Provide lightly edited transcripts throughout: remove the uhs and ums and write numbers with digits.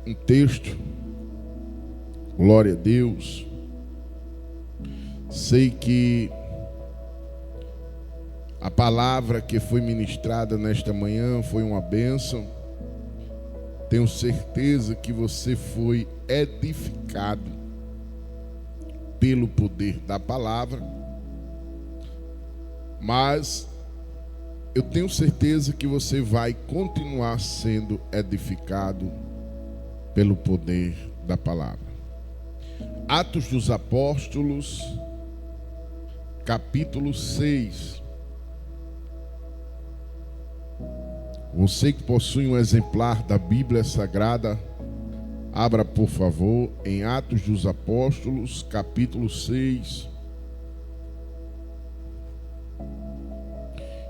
um texto. Glória a Deus. Sei que a palavra que foi ministrada nesta manhã foi uma bênção. Tenho certeza que você foi edificado pelo poder da palavra, mas eu tenho certeza que você vai continuar sendo edificado pelo poder da palavra. Atos dos Apóstolos, capítulo 6. Você que possui um exemplar da Bíblia Sagrada, abra por favor em Atos dos Apóstolos, capítulo 6.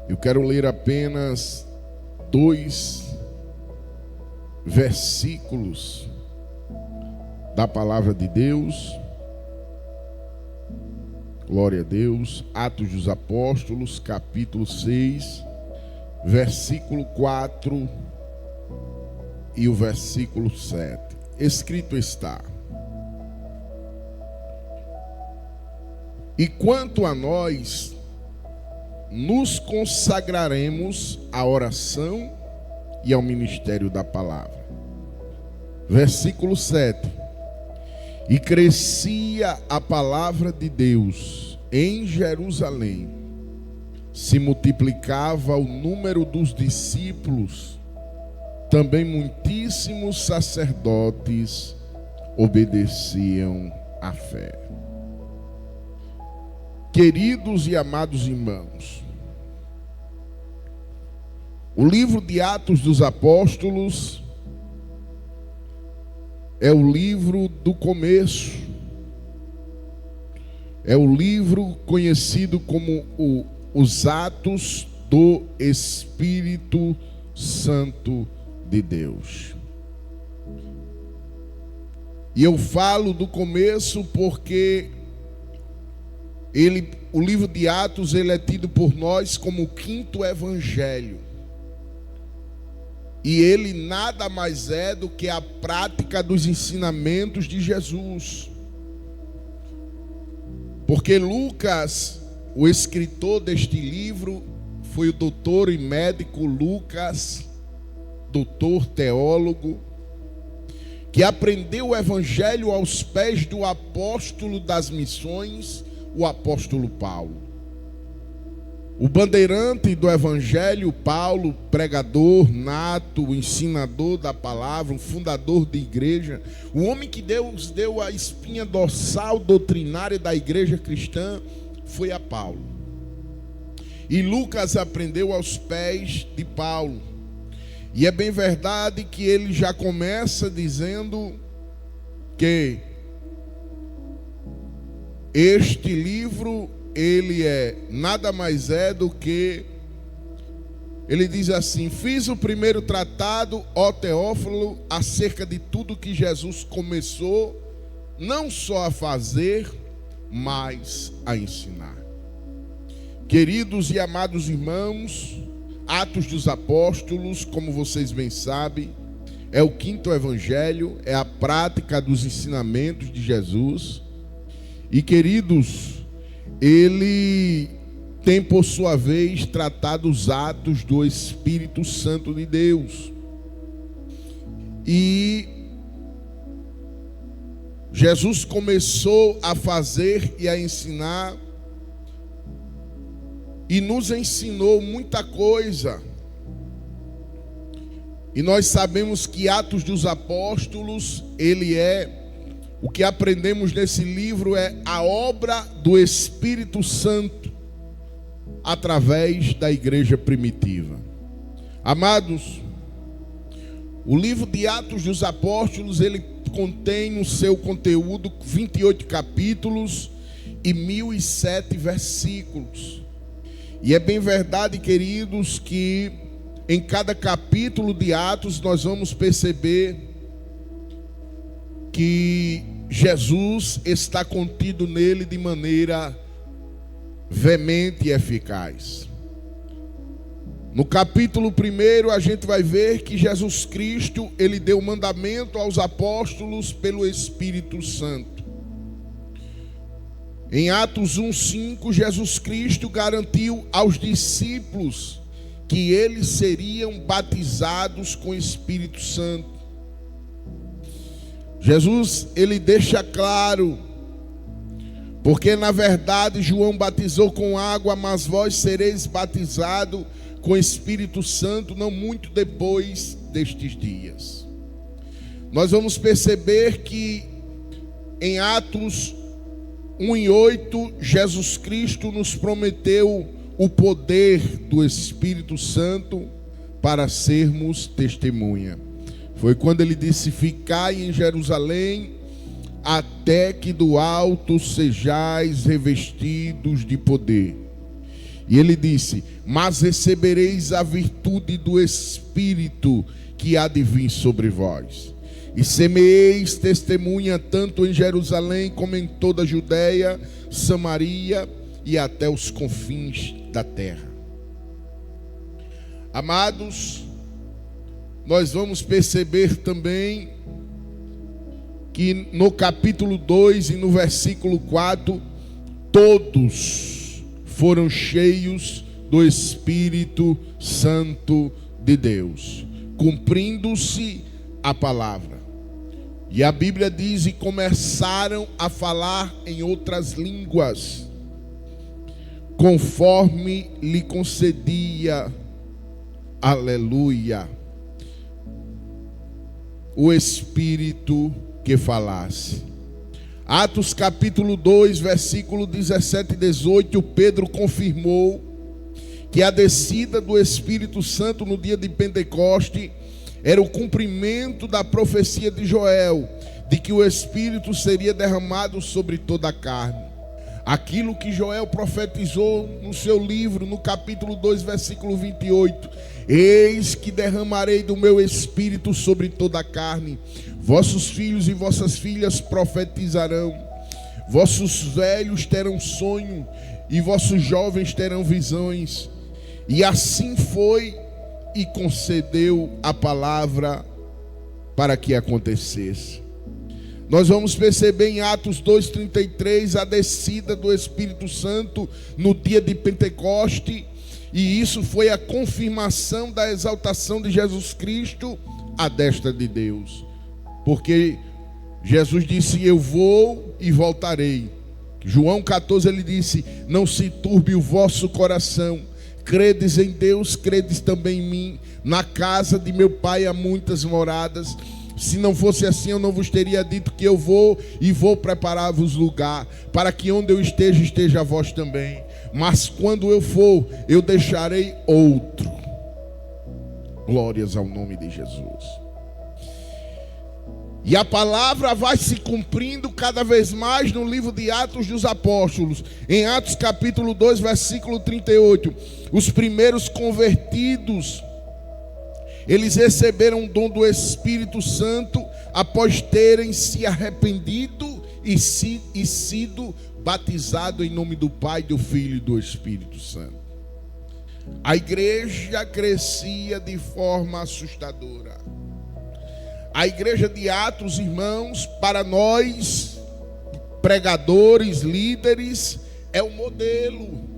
Eu quero ler apenas 2 versículos da palavra de Deus. Glória a Deus. Atos dos Apóstolos, capítulo 6, versículo 4 e o versículo 7. Escrito está: e quanto a nós, nos consagraremos à oração e ao ministério da palavra. Versículo 7. E crescia a palavra de Deus em Jerusalém, se multiplicava o número dos discípulos, também muitíssimos sacerdotes obedeciam à fé. Queridos e amados irmãos, o livro de Atos dos Apóstolos é o livro do começo, é o livro conhecido como os Atos do Espírito Santo de Deus. E eu falo do começo porque o livro de Atos ele é tido por nós como o 5º evangelho. E ele nada mais é do que a prática dos ensinamentos de Jesus. Porque Lucas, o escritor deste livro, foi o doutor e médico Lucas, doutor teólogo, que aprendeu o evangelho aos pés do apóstolo das missões, o apóstolo Paulo. O bandeirante do evangelho, Paulo, pregador nato, ensinador da palavra, um fundador de igreja, o homem que Deus deu a espinha dorsal doutrinária da igreja cristã, foi a Paulo. E Lucas aprendeu aos pés de Paulo. E é bem verdade que ele já começa dizendo que este livro, ele é nada mais é do que, ele diz assim: fiz o primeiro tratado, ó Teófilo, acerca de tudo que Jesus começou, não só a fazer, mas a ensinar. Queridos e amados irmãos, Atos dos Apóstolos, como vocês bem sabem, é o 5º evangelho, é a prática dos ensinamentos de Jesus. E queridos, ele tem por sua vez tratado os atos do Espírito Santo de Deus. E Jesus começou a fazer e a ensinar, e nos ensinou muita coisa. E nós sabemos que Atos dos Apóstolos, ele é, o que aprendemos nesse livro é a obra do Espírito Santo através da igreja primitiva. Amados, o livro de Atos dos Apóstolos, ele contém no seu conteúdo 28 capítulos e 1007 versículos. E é bem verdade, queridos, que em cada capítulo de Atos nós vamos perceber que Jesus está contido nele de maneira veemente e eficaz. No capítulo 1 a gente vai ver que Jesus Cristo, ele deu mandamento aos apóstolos pelo Espírito Santo. Em Atos 1:5, Jesus Cristo garantiu aos discípulos que eles seriam batizados com o Espírito Santo. Jesus, ele deixa claro, porque na verdade João batizou com água, mas vós sereis batizados com o Espírito Santo não muito depois destes dias. Nós vamos perceber que em Atos 1:8, Jesus Cristo nos prometeu o poder do Espírito Santo para sermos testemunha. Foi quando ele disse: ficai em Jerusalém até que do alto sejais revestidos de poder. E ele disse: mas recebereis a virtude do Espírito que há de vir sobre vós. E semeeis testemunha tanto em Jerusalém como em toda a Judeia, Samaria e até os confins da terra. Amados, nós vamos perceber também que no capítulo 2 e no versículo 4, todos foram cheios do Espírito Santo de Deus, cumprindo-se a palavra. E a Bíblia diz: e começaram a falar em outras línguas, conforme lhe concedia, aleluia, o Espírito que falasse. Atos capítulo 2, versículo 17 e 18, Pedro confirmou que a descida do Espírito Santo no dia de Pentecoste era o cumprimento da profecia de Joel, de que o Espírito seria derramado sobre toda a carne. Aquilo que Joel profetizou no seu livro, no capítulo 2, versículo 28. Eis que derramarei do meu Espírito sobre toda a carne. Vossos filhos e vossas filhas profetizarão. Vossos velhos terão sonho e vossos jovens terão visões. E assim foi e concedeu a palavra para que acontecesse. Nós vamos perceber em Atos 2:33 a descida do Espírito Santo no dia de Pentecoste, e isso foi a confirmação da exaltação de Jesus Cristo à destra de Deus, porque Jesus disse: eu vou e voltarei. João 14 ele disse: não se turbe o vosso coração, credes em Deus, credes também em mim. Na casa de meu pai há muitas moradas. Se não fosse assim, eu não vos teria dito que eu vou e vou preparar-vos lugar, para que onde eu esteja, esteja vós também. Mas quando eu for, eu deixarei outro. Glórias ao nome de Jesus. E a palavra vai se cumprindo cada vez mais no livro de Atos dos Apóstolos. Em Atos capítulo 2, versículo 38. Os primeiros convertidos, eles receberam o dom do Espírito Santo após terem se arrependido e sido batizado em nome do Pai, do Filho e do Espírito Santo. A igreja crescia de forma assustadora. A igreja de Atos, irmãos, para nós, pregadores, líderes, é o modelo.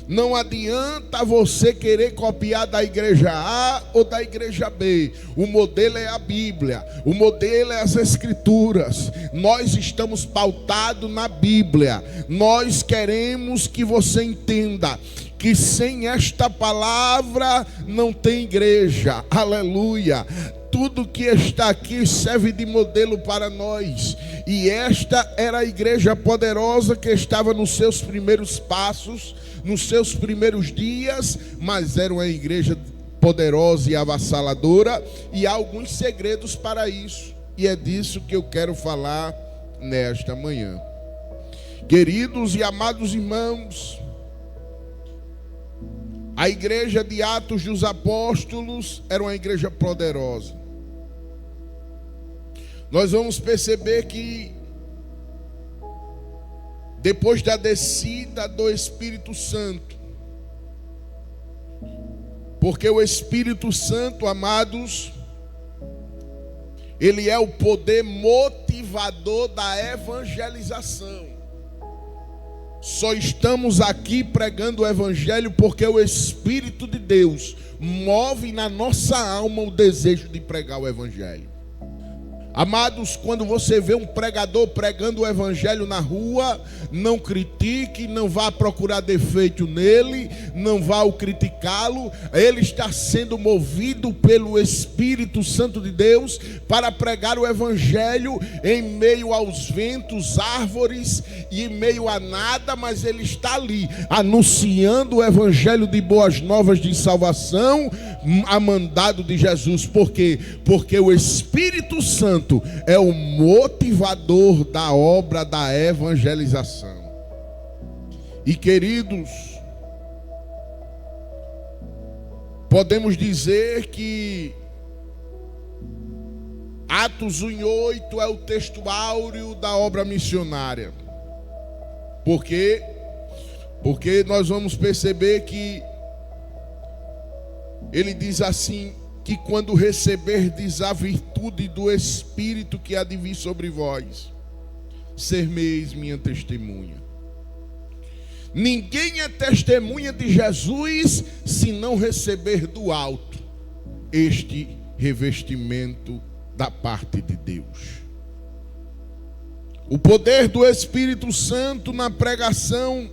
Não adianta você querer copiar da igreja A ou da igreja B. O modelo é a Bíblia. O modelo é as Escrituras. Nós estamos pautados na Bíblia. Nós queremos que você entenda que sem esta palavra não tem igreja. Aleluia. Tudo que está aqui serve de modelo para nós. E esta era a igreja poderosa que estava nos seus primeiros passos, nos seus primeiros dias, mas era uma igreja poderosa e avassaladora, e há alguns segredos para isso, e é disso que eu quero falar nesta manhã. Queridos e amados irmãos, a igreja de Atos dos Apóstolos era uma igreja poderosa. Nós vamos perceber que depois da descida do Espírito Santo, Porque o Espírito Santo, amados, ele é o poder motivador da evangelização. Só estamos aqui pregando o Evangelho porque o Espírito de Deus move na nossa alma o desejo de pregar o Evangelho. Amados, quando você vê um pregador pregando o Evangelho na rua, não critique, não vá procurar defeito nele, não vá o criticá-lo. Ele está sendo movido pelo Espírito Santo de Deus para pregar o Evangelho em meio aos ventos, árvores e em meio a nada, mas ele está ali anunciando o Evangelho de boas novas de salvação, a mandado de Jesus. Por quê? Porque o Espírito Santo é o motivador da obra da evangelização. E queridos, podemos dizer que Atos 1:8 é o texto áureo da obra missionária. Por quê? Porque nós vamos perceber que ele diz assim: que quando receberdes a virtude do Espírito que há de vir sobre vós, sermeis minha testemunha. Ninguém é testemunha de Jesus se não receber do alto este revestimento da parte de Deus. O poder do Espírito Santo na pregação,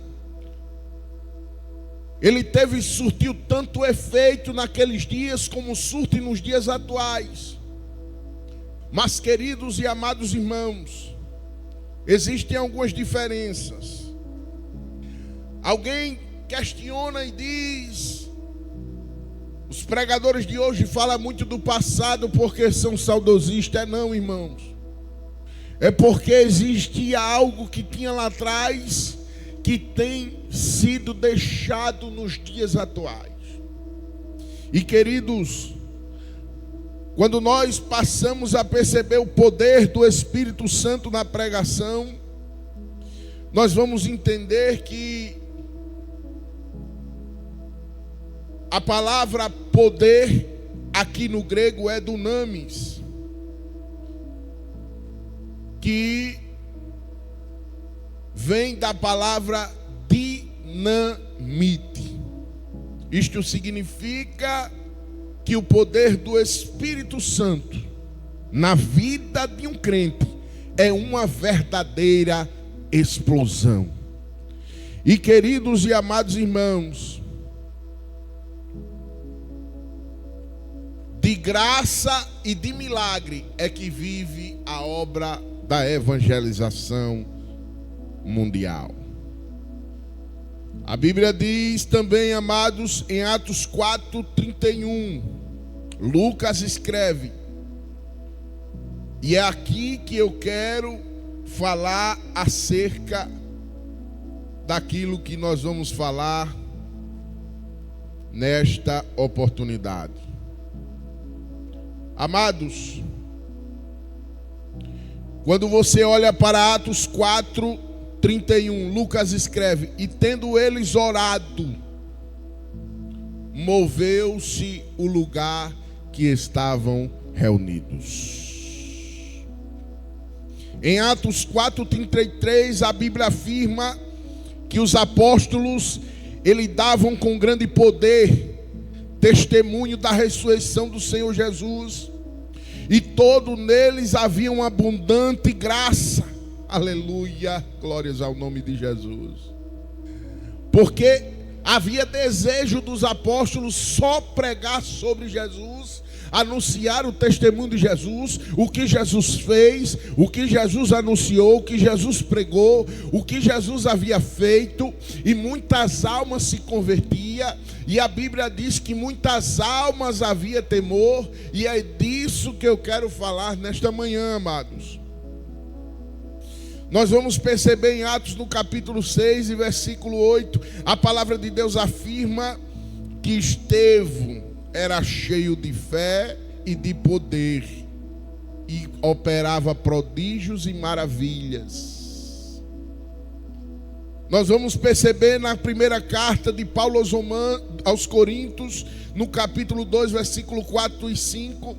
ele surtiu tanto efeito naqueles dias como surte nos dias atuais. Mas, queridos e amados irmãos, existem algumas diferenças. Alguém questiona e diz: os pregadores de hoje falam muito do passado porque são saudosistas. Não, irmãos. É porque existia algo que tinha lá atrás que tem sido deixado nos dias atuais. E queridos, quando nós passamos a perceber o poder do Espírito Santo na pregação, nós vamos entender que a palavra poder aqui no grego é dunamis, que vem da palavra dinamite. Isto significa que o poder do Espírito Santo na vida de um crente é uma verdadeira explosão. E queridos e amados irmãos, de graça e de milagre é que vive a obra da evangelização mundial. A Bíblia diz também, amados, em Atos 4:31, Lucas escreve, e é aqui que eu quero falar acerca daquilo que nós vamos falar nesta oportunidade. Amados, quando você olha para Atos 4:31, Lucas escreve, e tendo eles orado, moveu-se o lugar que estavam reunidos. Em Atos 4:33, a Bíblia afirma que os apóstolos, eles davam com grande poder testemunho da ressurreição do Senhor Jesus, e todo neles havia uma abundante graça. Aleluia, glórias ao nome de Jesus. Porque havia desejo dos apóstolos só pregar sobre Jesus, anunciar o testemunho de Jesus, o que Jesus fez, o que Jesus anunciou, o que Jesus pregou, o que Jesus havia feito, e muitas almas se convertiam, e a Bíblia diz que muitas almas havia temor, e é disso que eu quero falar nesta manhã, amados. Nós vamos perceber em Atos no capítulo 6 e versículo 8, a palavra de Deus afirma que Estevão era cheio de fé e de poder, e operava prodígios e maravilhas. Nós vamos perceber na primeira carta de Paulo aos Coríntios, no capítulo 2, versículo 4 e 5,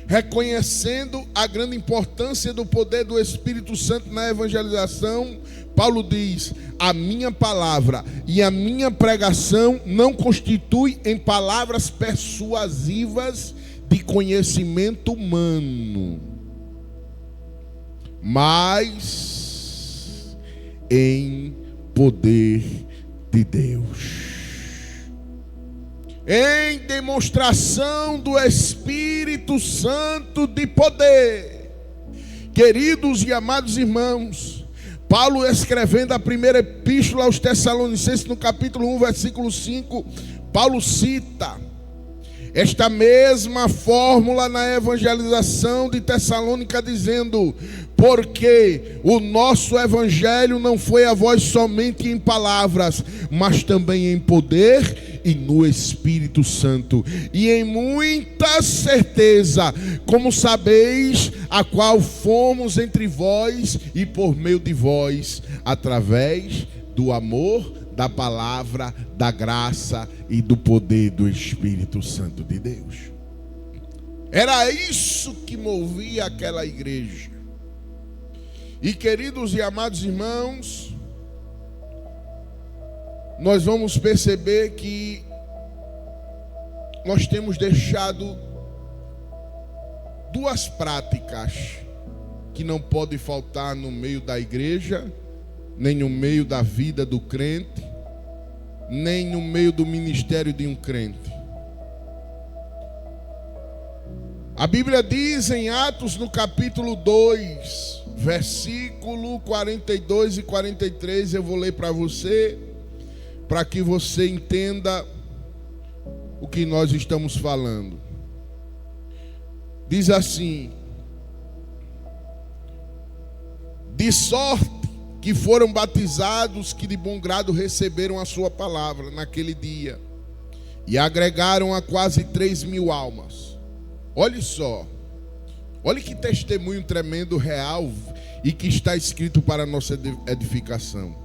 reconhecendo a grande importância do poder do Espírito Santo na evangelização, Paulo diz: a minha palavra e a minha pregação não constitui em palavras persuasivas de conhecimento humano, mas em poder de Deus, em demonstração do Espírito Santo de poder. Queridos e amados irmãos, Paulo, escrevendo a primeira epístola aos Tessalonicenses, no capítulo 1, versículo 5, Paulo cita esta mesma fórmula na evangelização de Tessalônica, dizendo: porque o nosso evangelho não foi a vós somente em palavras, mas também em poder e no Espírito Santo, e em muita certeza, como sabeis, a qual fomos entre vós e por meio de vós, através do amor, da palavra, da graça e do poder do Espírito Santo de Deus. Era isso que movia aquela igreja. E queridos e amados irmãos, nós vamos perceber que nós temos deixado duas práticas que não podem faltar no meio da igreja, nem no meio da vida do crente, nem no meio do ministério de um crente. A Bíblia diz em Atos, no capítulo 2, versículo 42 e 43, eu vou ler para você, para que você entenda o que nós estamos falando. Diz assim: de sorte que foram batizados que de bom grado receberam a sua palavra naquele dia, e agregaram a quase 3.000 almas. Olhe só, olhe que testemunho tremendo, real, e que está escrito para a nossa edificação.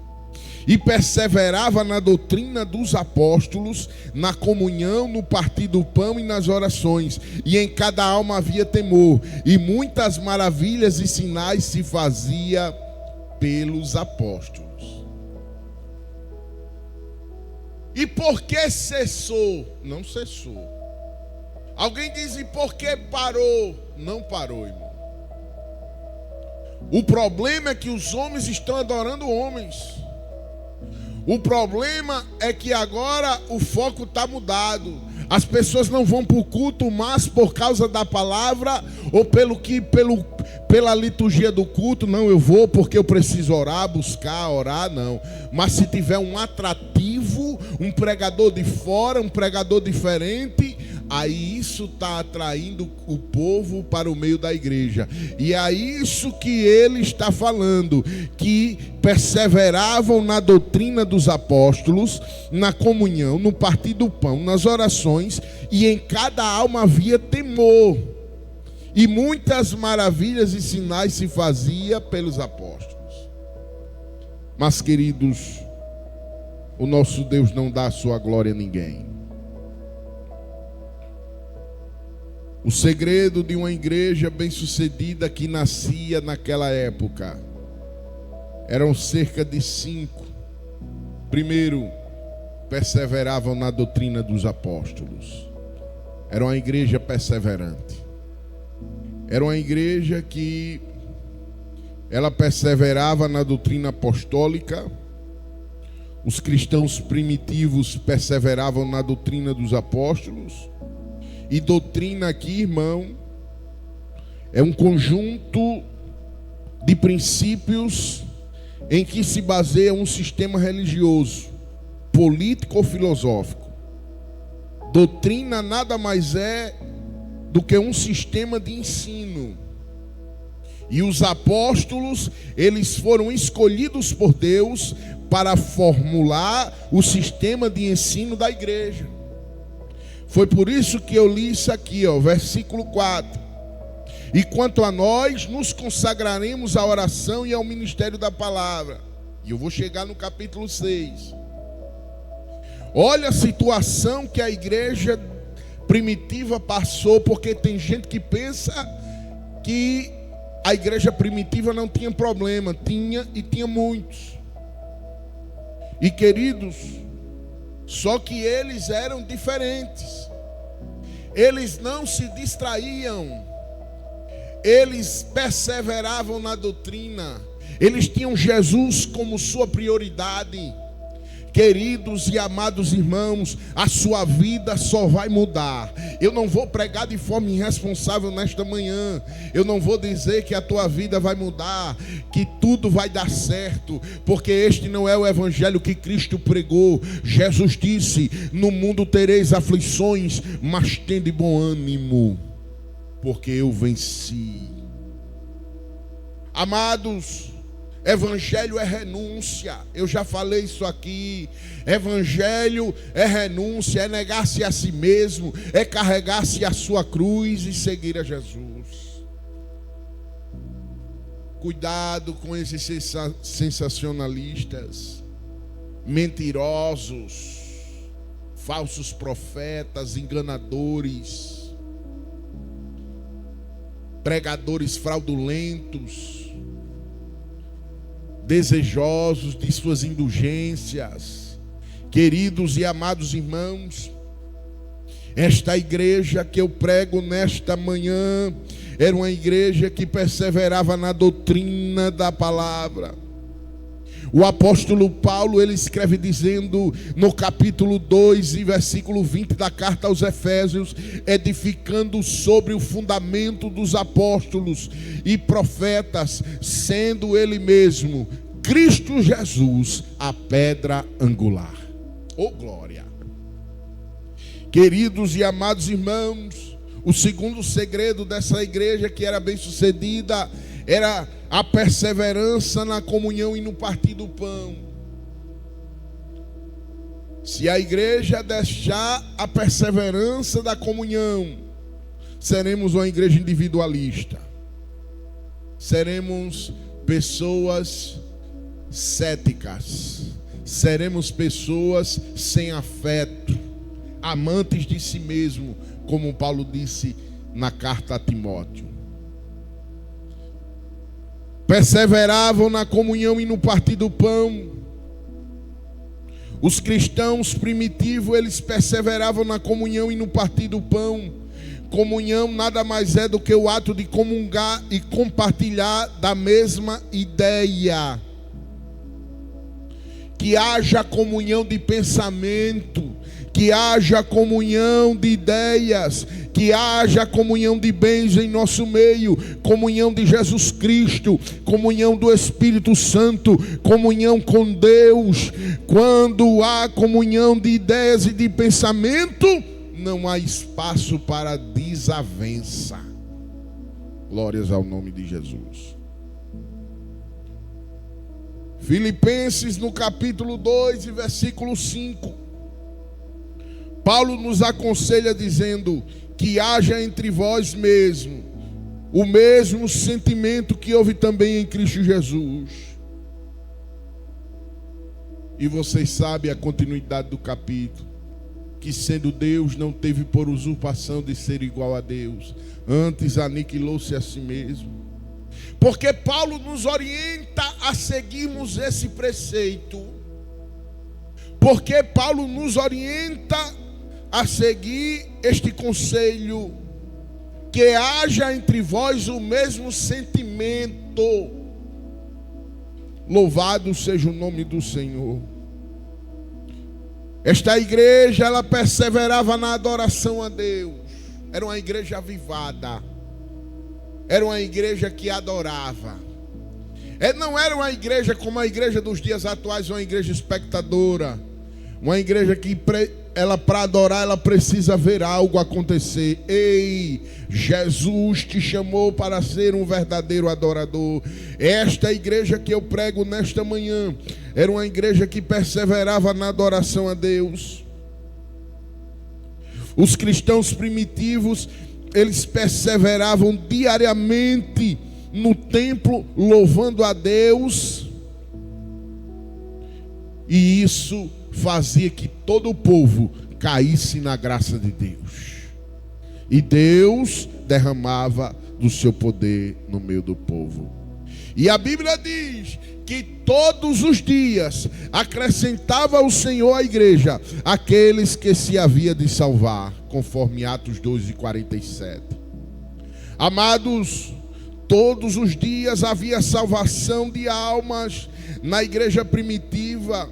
E perseverava na doutrina dos apóstolos, na comunhão, no partir do pão e nas orações, e em cada alma havia temor, e muitas maravilhas e sinais se fazia pelos apóstolos. E por que cessou? Não cessou. Alguém diz: e por que parou? Não parou, irmão. O problema é que os homens estão adorando homens. O problema é que agora o foco está mudado. As pessoas não vão para o culto mais por causa da palavra, ou pela liturgia do culto. Não, eu vou porque eu preciso orar, buscar, orar, não. Mas se tiver um atrativo, um pregador de fora, um pregador diferente, aí isso está atraindo o povo para o meio da igreja. E é isso que ele está falando, que perseveravam na doutrina dos apóstolos, na comunhão, no partir do pão, nas orações, e em cada alma havia temor, e muitas maravilhas e sinais se fazia pelos apóstolos. Mas, queridos, o nosso Deus não dá a sua glória a ninguém. O segredo de uma igreja bem-sucedida que nascia naquela época eram cerca de 5. Primeiro, perseveravam na doutrina dos apóstolos. Era uma igreja perseverante. Era uma igreja que ela perseverava na doutrina apostólica. Os cristãos primitivos perseveravam na doutrina dos apóstolos. E doutrina aqui, irmão, é um conjunto de princípios em que se baseia um sistema religioso, político ou filosófico. Doutrina nada mais é do que um sistema de ensino. E os apóstolos, eles foram escolhidos por Deus para formular o sistema de ensino da igreja. Foi por isso que eu li isso aqui, versículo 4. E quanto a nós, nos consagraremos à oração e ao ministério da palavra. E eu vou chegar no capítulo 6. Olha a situação que a igreja primitiva passou, porque tem gente que pensa que a igreja primitiva não tinha problema. Tinha, e tinha muitos. E queridos, só que eles eram diferentes. Eles não se distraíam. Eles perseveravam na doutrina. Eles tinham Jesus como sua prioridade. Queridos e amados irmãos, a sua vida só vai mudar. Eu não vou pregar de forma irresponsável nesta manhã. Eu não vou dizer que a tua vida vai mudar, que tudo vai dar certo, porque este não é o evangelho que Cristo pregou. Jesus disse: no mundo tereis aflições, mas tende bom ânimo, porque eu venci. Amados, evangelho é renúncia. Eu já falei isso aqui. Evangelho é renúncia, é negar-se a si mesmo, é carregar-se a sua cruz e seguir a Jesus. Cuidado com esses sensacionalistas, mentirosos, falsos profetas, enganadores, pregadores fraudulentos, desejosos de suas indulgências. Queridos e amados irmãos, esta igreja que eu prego nesta manhã era uma igreja que perseverava na doutrina da palavra. O apóstolo Paulo, ele escreve dizendo no capítulo 2 e versículo 20 da carta aos Efésios: edificando sobre o fundamento dos apóstolos e profetas, sendo ele mesmo, Cristo Jesus, a pedra angular. Oh glória! Queridos e amados irmãos, o segundo segredo dessa igreja que era bem sucedida era a perseverança na comunhão e no partir do pão. Se a igreja deixar a perseverança da comunhão, seremos uma igreja individualista. Seremos pessoas céticas. Seremos pessoas sem afeto, amantes de si mesmo, como Paulo disse na carta a Timóteo. Perseveravam na comunhão e no partir do pão. Os cristãos primitivos, eles perseveravam na comunhão e no partir do pão. Comunhão nada mais é do que o ato de comungar e compartilhar da mesma ideia. Que haja comunhão de pensamento, que haja comunhão de ideias, que haja comunhão de bens em nosso meio, comunhão de Jesus Cristo, comunhão do Espírito Santo, comunhão com Deus. Quando há comunhão de ideias e de pensamento, não há espaço para desavença. Glórias ao nome de Jesus. Filipenses no capítulo 2 e versículo 5. Paulo nos aconselha dizendo: que haja entre vós mesmo o mesmo sentimento que houve também em Cristo Jesus. E vocês sabem a continuidade do capítulo: que sendo Deus não teve por usurpação de ser igual a Deus, antes aniquilou-se a si mesmo. Porque Paulo nos orienta a seguirmos esse preceito. Porque Paulo nos orienta a seguir este conselho: que haja entre vós o mesmo sentimento. Louvado seja o nome do Senhor. Esta igreja, ela perseverava na adoração a Deus. Era uma igreja avivada. Era uma igreja que adorava. Não era uma igreja como a igreja dos dias atuais, uma igreja espectadora. Uma igreja que ela, para adorar, ela precisa ver algo acontecer. Ei, Jesus te chamou para ser um verdadeiro adorador. Esta igreja que eu prego nesta manhã era uma igreja que perseverava na adoração a Deus. Os cristãos primitivos, eles perseveravam diariamente no templo, louvando a Deus, E isso fazia que todo o povo caísse na graça de Deus. E Deus derramava do seu poder no meio do povo. E a Bíblia diz que todos os dias acrescentava o Senhor à igreja aqueles que se havia de salvar, conforme Atos 2:47. Amados, todos os dias havia salvação de almas na igreja primitiva.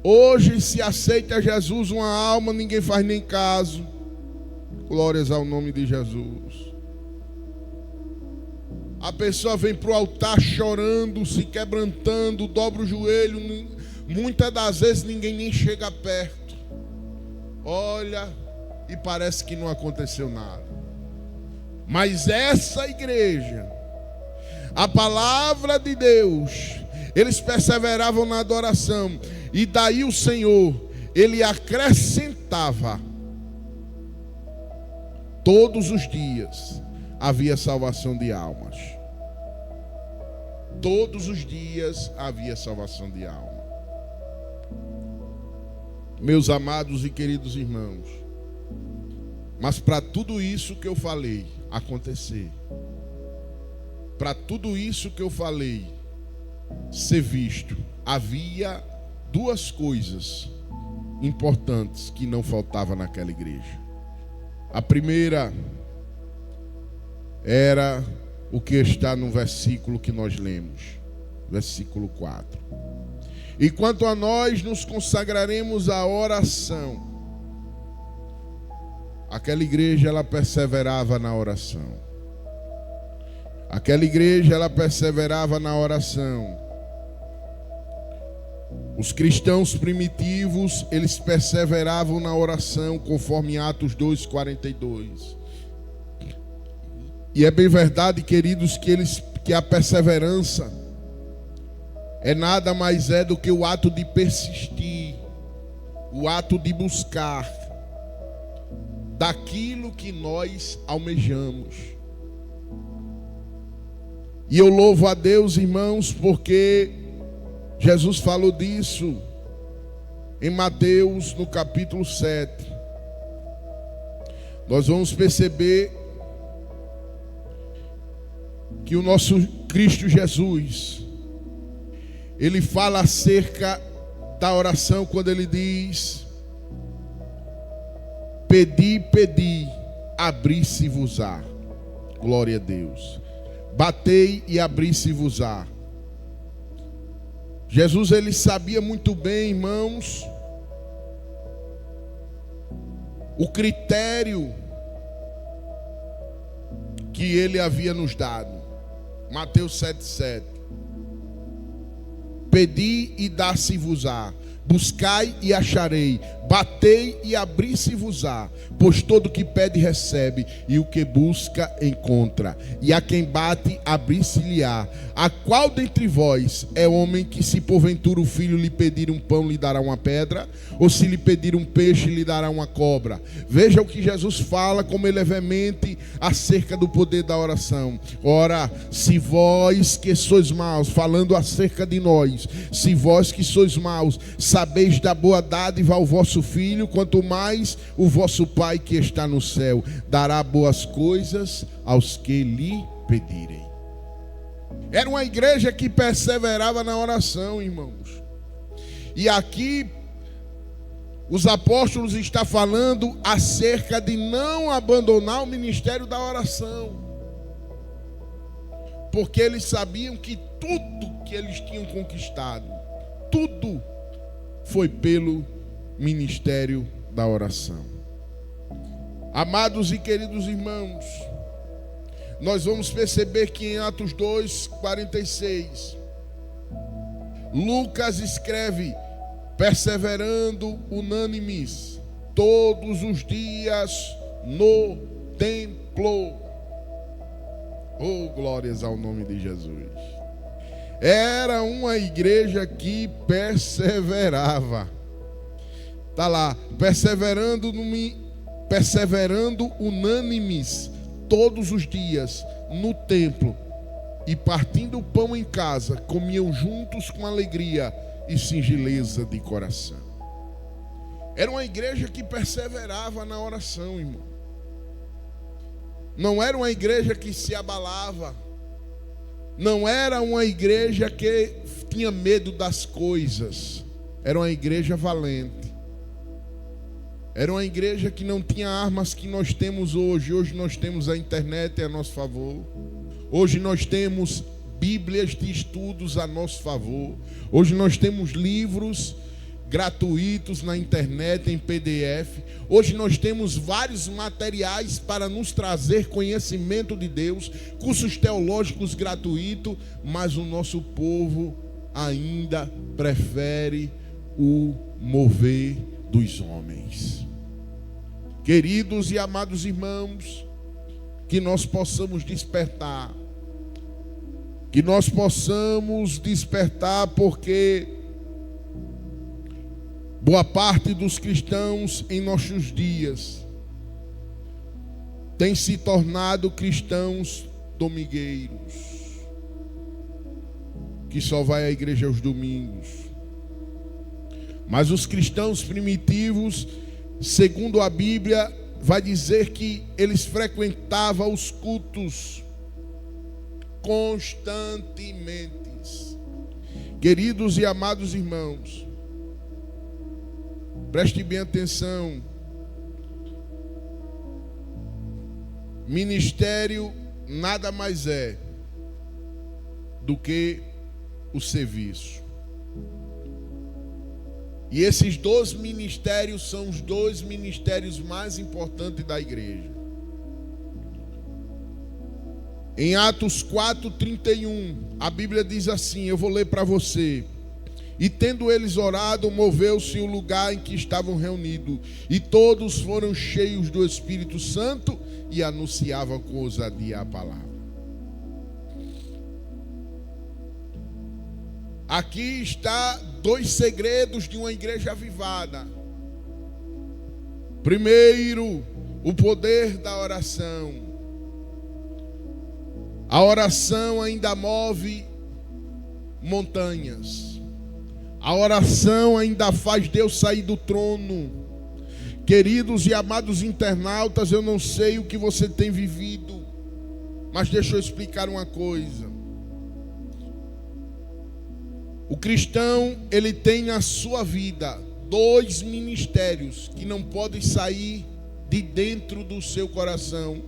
Hoje, se aceita Jesus uma alma, ninguém faz nem caso. Glórias ao nome de Jesus. A pessoa vem para o altar chorando, se quebrantando, dobra o joelho. Muitas das vezes ninguém nem chega perto. Olha, e parece que não aconteceu nada. Mas essa igreja, a palavra de Deus, eles perseveravam na adoração. E daí o Senhor, Ele acrescentava. Todos os dias havia salvação de almas. Todos os dias havia salvação de alma. Meus amados e queridos irmãos, mas para tudo isso que eu falei acontecer, para tudo isso que eu falei ser visto, havia duas coisas importantes que não faltavam naquela igreja. A primeira era o que está no versículo que nós lemos, versículo 4. E quanto a nós, nos consagraremos à oração. Aquela igreja, ela perseverava na oração. Aquela igreja, ela perseverava na oração. Os cristãos primitivos, eles perseveravam na oração, conforme Atos 2:42. E é bem verdade, queridos, que a perseverança é nada mais do que o ato de persistir, o ato de buscar daquilo que nós almejamos. E eu louvo a Deus, irmãos, porque Jesus falou disso em Mateus, no capítulo 7. Nós vamos perceber que o nosso Cristo Jesus, Ele fala acerca da oração quando Ele diz: pedi, pedi, abri-se-vos-á. Glória a Deus. Batei e abri-se-vos-á. Jesus, Ele sabia muito bem, irmãos, o critério que Ele havia nos dado. Mateus 7:7. Pedi e dá-se-vos-á. Buscai e acharei. Batei e abri-se-vos-á. Pois todo que pede recebe, e o que busca encontra. E a quem bate abrir-se-lhe-á. A qual dentre vós é homem que, se porventura o filho lhe pedir um pão, lhe dará uma pedra? Ou se lhe pedir um peixe, lhe dará uma cobra? Veja o que Jesus fala, como ele é veemente acerca do poder da oração. Ora, se vós que sois maus, falando acerca de nós, se vós que sois maus, sabeis da boa dádiva ao vosso filho, quanto mais o vosso Pai que está no céu dará boas coisas aos que lhe pedirem. Era uma igreja que perseverava na oração, irmãos. E aqui os apóstolos estão falando acerca de não abandonar o ministério da oração, porque eles sabiam que tudo que eles tinham conquistado, tudo foi pelo ministério da oração. Amados e queridos irmãos, nós vamos perceber que em Atos 2:46, Lucas escreve: perseverando unânimes todos os dias no templo. Oh, glórias ao nome de Jesus. Era uma igreja que perseverava. Está lá, perseverando unânimes todos os dias no templo. e partindo o pão em casa, comiam juntos com alegria e singeleza de coração. Era uma igreja que perseverava na oração, irmão. Não era uma igreja que se abalava. Não era uma igreja que tinha medo das coisas. Era uma igreja valente. Era uma igreja que não tinha armas que nós temos hoje. Hoje nós temos a internet a nosso favor. Hoje nós temos bíblias de estudos a nosso favor. Hoje nós temos livros gratuitos na internet, em PDF. Hoje nós temos vários materiais para nos trazer conhecimento de Deus, cursos teológicos gratuitos, mas o nosso povo ainda prefere o mover dos homens. Queridos e amados irmãos, que nós possamos despertar, porque boa parte dos cristãos em nossos dias tem se tornado cristãos domingueiros, que só vai à igreja aos domingos. Mas os cristãos primitivos, segundo a Bíblia, vai dizer que eles frequentavam os cultos constantemente. Queridos e amados irmãos, preste bem atenção. Ministério nada mais é do que o serviço. E esses dois ministérios são os dois ministérios mais importantes da igreja. Em Atos 4:31, a Bíblia diz assim, eu vou ler para você. E tendo eles orado, moveu-se o lugar em que estavam reunidos, e todos foram cheios do Espírito Santo e anunciavam com ousadia a palavra. Aqui está dois segredos de uma igreja avivada. Primeiro, o poder da oração. A oração ainda move montanhas. A oração ainda faz Deus sair do trono. Queridos e amados internautas, eu não sei o que você tem vivido, mas deixa eu explicar uma coisa. O cristão, ele tem na sua vida dois ministérios que não podem sair de dentro do seu coração,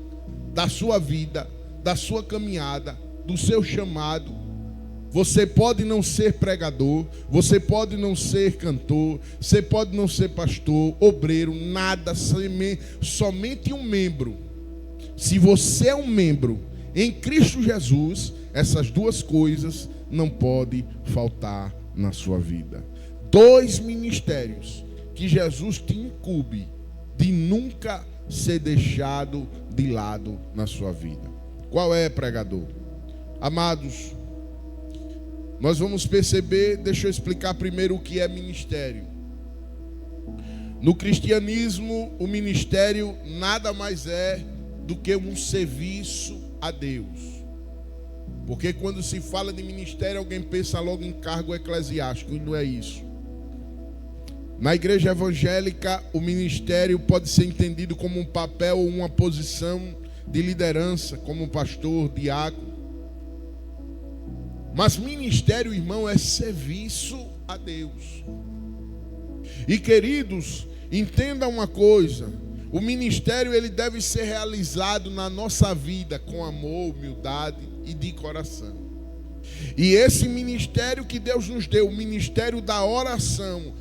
da sua vida, da sua caminhada, do seu chamado. Você pode não ser pregador, você pode não ser cantor, você pode não ser pastor, obreiro, nada, somente um membro. Se você é um membro em Cristo Jesus, essas duas coisas não podem faltar na sua vida. Dois ministérios que Jesus te incumbe de nunca ser deixado de lado na sua vida. Qual é, pregador? Amados, nós vamos perceber, deixa eu explicar primeiro o que é ministério. No cristianismo, o ministério nada mais é do que um serviço a Deus. Porque quando se fala de ministério, alguém pensa logo em cargo eclesiástico, e não é isso. Na igreja evangélica, o ministério pode ser entendido como um papel ou uma posição de liderança, como pastor, diácono. Mas ministério, irmão, é serviço a Deus. E queridos, entenda uma coisa: o ministério ele deve ser realizado na nossa vida com amor, humildade e de coração. E esse ministério que Deus nos deu, o ministério da oração.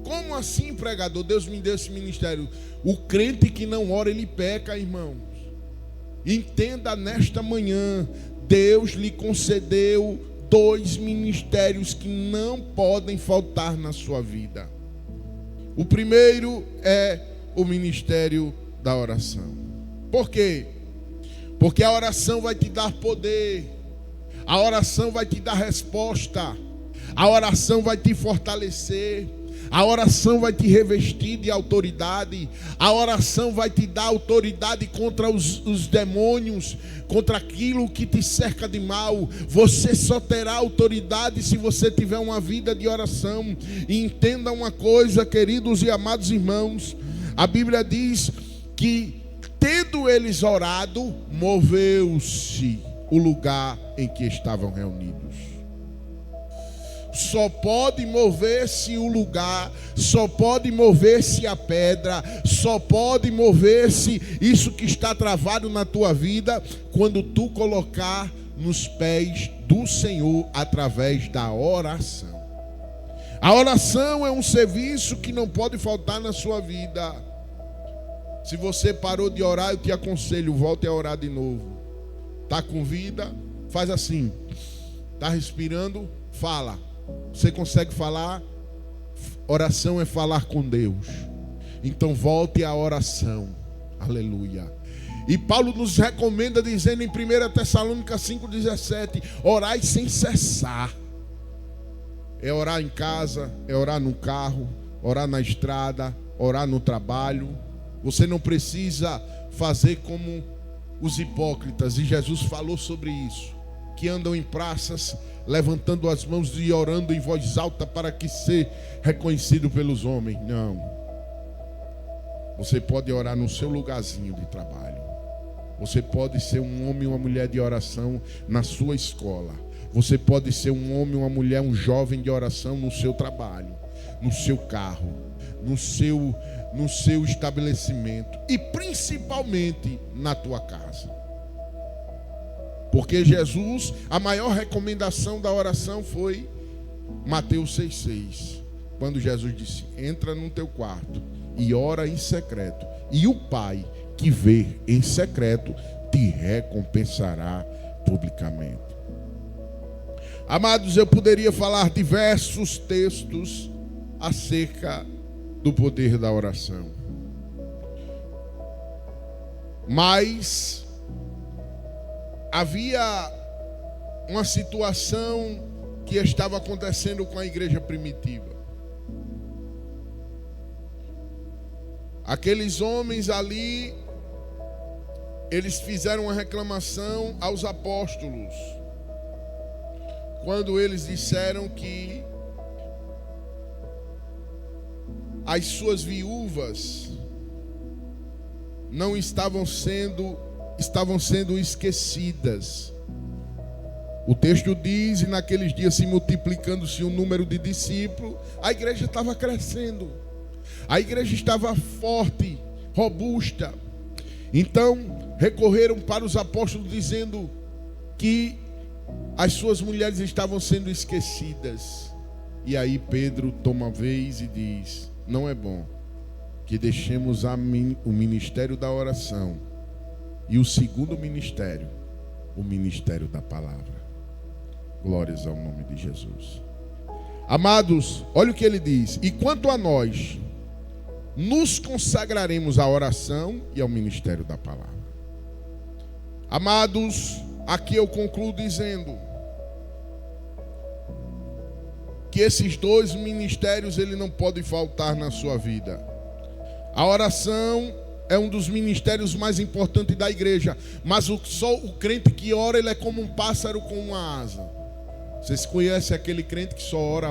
Como assim, pregador? Deus me deu esse ministério. O crente que não ora, ele peca, irmãos. Entenda nesta manhã, Deus lhe concedeu dois ministérios que não podem faltar na sua vida. O primeiro é o ministério da oração. Por quê? Porque a oração vai te dar poder. A oração vai te dar resposta. A oração vai te fortalecer. A oração vai te revestir de autoridade. A oração vai te dar autoridade contra os demônios, contra aquilo que te cerca de mal. Você só terá autoridade se você tiver uma vida de oração. E entenda uma coisa, queridos e amados irmãos, a Bíblia diz que, tendo eles orado, moveu-se o lugar em que estavam reunidos. Só pode mover-se o lugar, só pode mover-se a pedra, só pode mover-se isso que está travado na tua vida, quando tu colocar nos pés do Senhor através da oração. A oração é um serviço que não pode faltar na sua vida. Se você parou de orar, eu te aconselho, volte a orar de novo. Está com vida? Faz assim. Está respirando? Fala. Você consegue falar? Oração é falar com Deus. Então volte à oração. Aleluia. E Paulo nos recomenda dizendo em 1 Tessalônica 5,17: orai sem cessar. É orar em casa, é orar no carro, orar na estrada, orar no trabalho. Você não precisa fazer como os hipócritas, e Jesus falou sobre isso, que andam em praças levantando as mãos e orando em voz alta para que seja reconhecido pelos homens. Não. Você pode orar no seu lugarzinho de trabalho. Você pode ser um homem e uma mulher de oração na sua escola. Você pode ser um homem, uma mulher, um jovem de oração no seu trabalho, no seu carro, no seu estabelecimento e principalmente na tua casa. Porque Jesus, a maior recomendação da oração foi Mateus 6,6. Quando Jesus disse: entra no teu quarto e ora em secreto, e o Pai que vê em secreto te recompensará publicamente. Amados, eu poderia falar diversos textos acerca do poder da oração, mas havia uma situação que estava acontecendo com a igreja primitiva. Aqueles homens ali, eles fizeram uma reclamação aos apóstolos, quando eles disseram que as suas viúvas não estavam sendo esquecidas. O texto diz: e naqueles dias, se multiplicando-se o número de discípulos, a igreja estava crescendo, a igreja estava forte, robusta. Então recorreram para os apóstolos dizendo que as suas mulheres estavam sendo esquecidas. E aí Pedro toma a vez e diz: não é bom que deixemos o ministério da oração e o segundo ministério, o ministério da palavra. Glórias ao nome de Jesus. Amados, olha o que ele diz: e quanto a nós, nos consagraremos à oração e ao ministério da palavra. Amados, aqui eu concluo dizendo que esses dois ministérios ele não pode faltar na sua vida. A oração é um dos ministérios mais importantes da igreja, mas só o crente que ora, ele é como um pássaro com uma asa. Vocês conhecem aquele crente que só ora?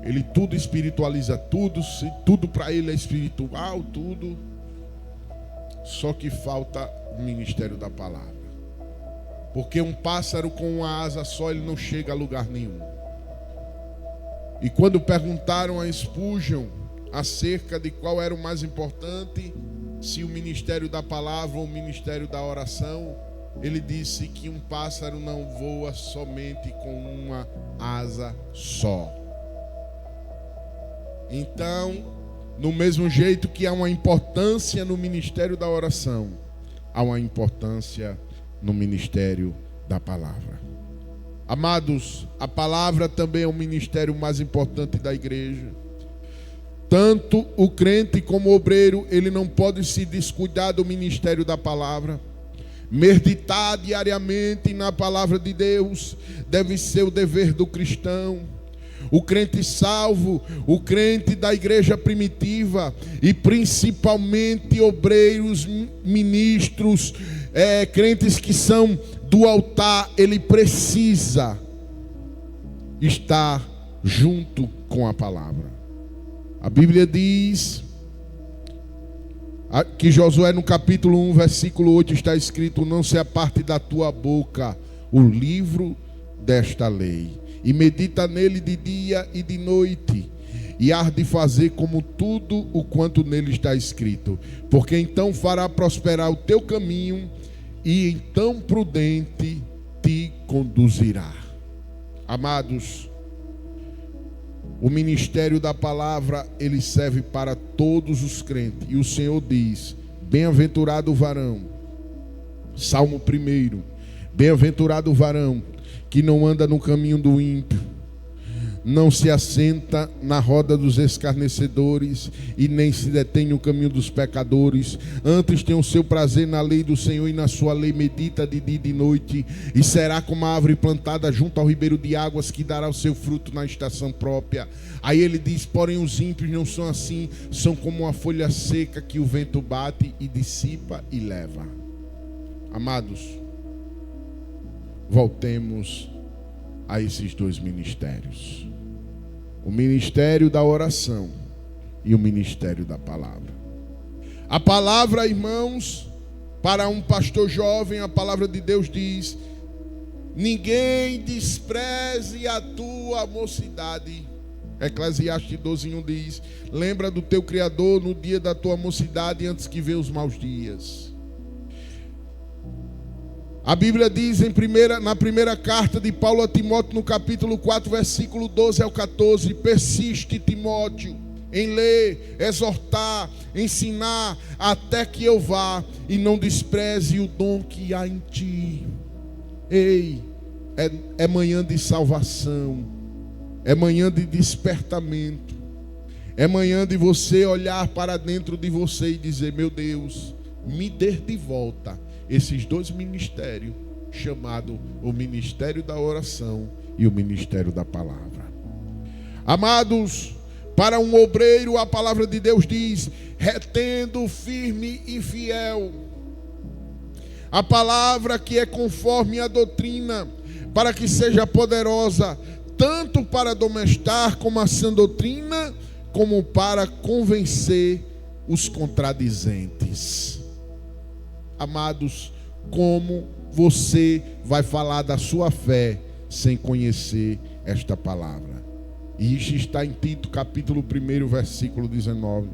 Ele tudo espiritualiza, tudo para ele é espiritual, tudo. Só que falta o ministério da palavra. Porque um pássaro com uma asa só, ele não chega a lugar nenhum. E quando perguntaram a Spurgeon acerca de qual era o mais importante, se o ministério da palavra ou o ministério da oração, ele disse que um pássaro não voa somente com uma asa só. Então, no mesmo jeito que há uma importância no ministério da oração, há uma importância no ministério da palavra. Amados, a palavra também é o ministério mais importante da igreja. Tanto o crente como o obreiro, ele não pode se descuidar do ministério da palavra. Meditar diariamente na palavra de Deus deve ser o dever do cristão. O crente salvo, o crente da igreja primitiva e principalmente obreiros, ministros, crentes que são do altar, ele precisa estar junto com a palavra. A Bíblia diz que Josué no capítulo 1, versículo 8 está escrito: não se aparte da tua boca o livro desta lei, e medita nele de dia e de noite, e hás de fazer como tudo o quanto nele está escrito, porque então fará prosperar o teu caminho, e então prudente te conduzirá. Amados, o ministério da palavra, ele serve para todos os crentes. E o Senhor diz: bem-aventurado o varão, Salmo 1, bem-aventurado o varão que não anda no caminho do ímpio, não se assenta na roda dos escarnecedores, e nem se detém no caminho dos pecadores. Antes tem o seu prazer na lei do Senhor, e na sua lei medita de dia e de noite. E será como a árvore plantada junto ao ribeiro de águas, que dará o seu fruto na estação própria. Aí ele diz: porém os ímpios não são assim, são como uma folha seca que o vento bate e dissipa e leva. Amados, voltemos a esses dois ministérios: o ministério da oração e o ministério da palavra. A palavra, irmãos, para um pastor jovem, a palavra de Deus diz: ninguém despreze a tua mocidade. Eclesiastes 12:1 diz: lembra do teu Criador no dia da tua mocidade, antes que venham os maus dias. A Bíblia diz na primeira carta de Paulo a Timóteo, no capítulo 4, versículo 12 ao 14: persiste, Timóteo, em ler, exortar, ensinar, até que eu vá, e não despreze o dom que há em ti. Ei, é manhã de salvação, é manhã de despertamento, é manhã de você olhar para dentro de você e dizer: meu Deus, me dê de volta esses dois ministérios, chamado o ministério da oração e o ministério da palavra. Amados, para um obreiro, a palavra de Deus diz: retendo firme e fiel a palavra que é conforme a doutrina, para que seja poderosa tanto para admoestar como a sã doutrina, como para convencer os contradizentes. Amados, como você vai falar da sua fé sem conhecer esta palavra? E isso está em Tito, capítulo 1, versículo 19.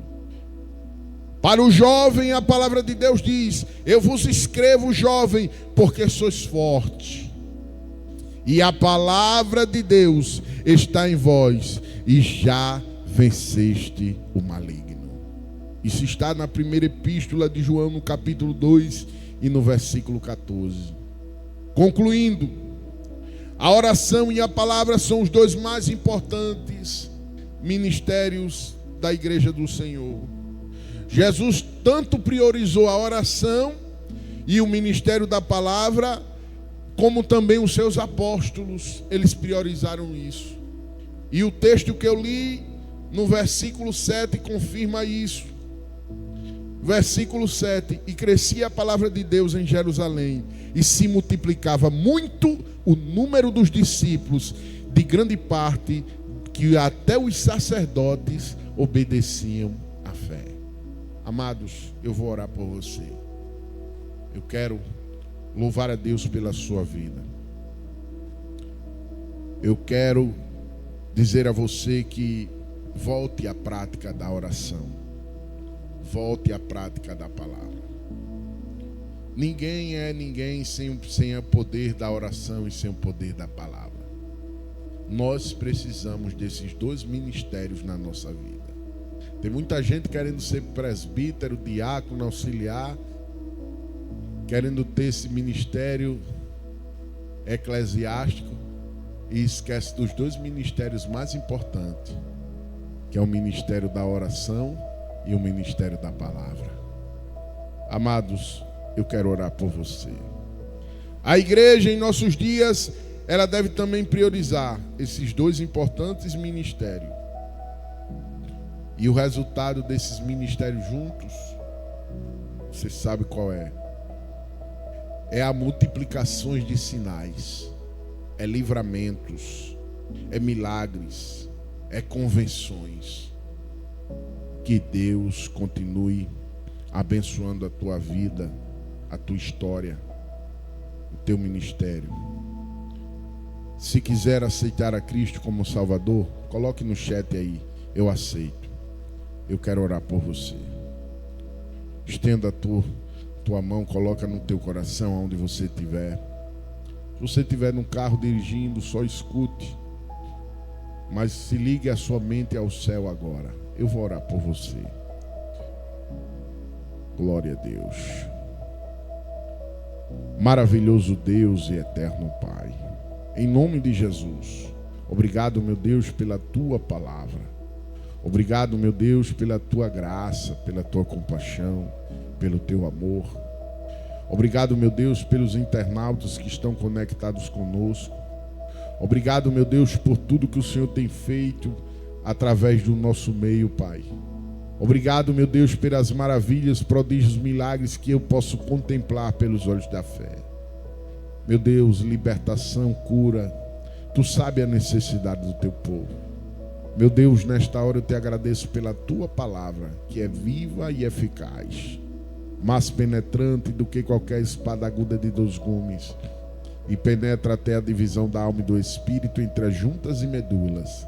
Para o jovem, a palavra de Deus diz: eu vos escrevo, jovem, porque sois forte, e a palavra de Deus está em vós, e já venceste o maligno. Isso está na primeira epístola de João, no capítulo 2 e no versículo 14. Concluindo, a oração e a palavra são os dois mais importantes ministérios da igreja do Senhor. Jesus tanto priorizou a oração e o ministério da palavra, como também os seus apóstolos, eles priorizaram isso. E o texto que eu li no versículo 7 confirma isso. Versículo 7: e crescia a palavra de Deus em Jerusalém, e se multiplicava muito o número dos discípulos, de grande parte, que até os sacerdotes obedeciam à fé. Amados, eu vou orar por você. Eu quero louvar a Deus pela sua vida. Eu quero dizer a você que volte à prática da oração. Volte à prática da palavra. Ninguém é ninguém sem o poder da oração e sem o poder da palavra. Nós precisamos desses dois ministérios na nossa vida. Tem muita gente querendo ser presbítero, diácono, auxiliar, querendo ter esse ministério eclesiástico, e esquece dos dois ministérios mais importantes, que é o ministério da oração e o ministério da palavra. Amados, eu quero orar por você. A igreja em nossos dias, ela deve também priorizar esses dois importantes ministérios. E o resultado desses ministérios juntos, você sabe qual é? É a multiplicação de sinais, é livramentos, é milagres, é convenções. Que Deus continue abençoando a tua vida, a tua história, o teu ministério. Se quiser aceitar a Cristo como Salvador, coloque no chat aí, eu aceito. Eu quero orar por você. Estenda a tua mão, coloca no teu coração, onde você estiver. Se você estiver num carro dirigindo, só escute. Mas se ligue a sua mente ao céu agora. Eu vou orar por você. Glória a Deus. Maravilhoso Deus e eterno Pai. Em nome de Jesus. Obrigado, meu Deus, pela tua palavra. Obrigado, meu Deus, pela tua graça, pela tua compaixão, pelo teu amor. Obrigado, meu Deus, pelos internautas que estão conectados conosco. Obrigado, meu Deus, por tudo que o Senhor tem feito através do nosso meio, Pai. Obrigado, meu Deus, pelas maravilhas, prodígios, milagres que eu posso contemplar pelos olhos da fé. Meu Deus, libertação, cura. Tu sabes a necessidade do teu povo. Meu Deus, nesta hora eu te agradeço pela tua palavra, que é viva e eficaz, mais penetrante do que qualquer espada aguda de 2 gumes, e penetra até a divisão da alma e do espírito, entre as juntas e medulas,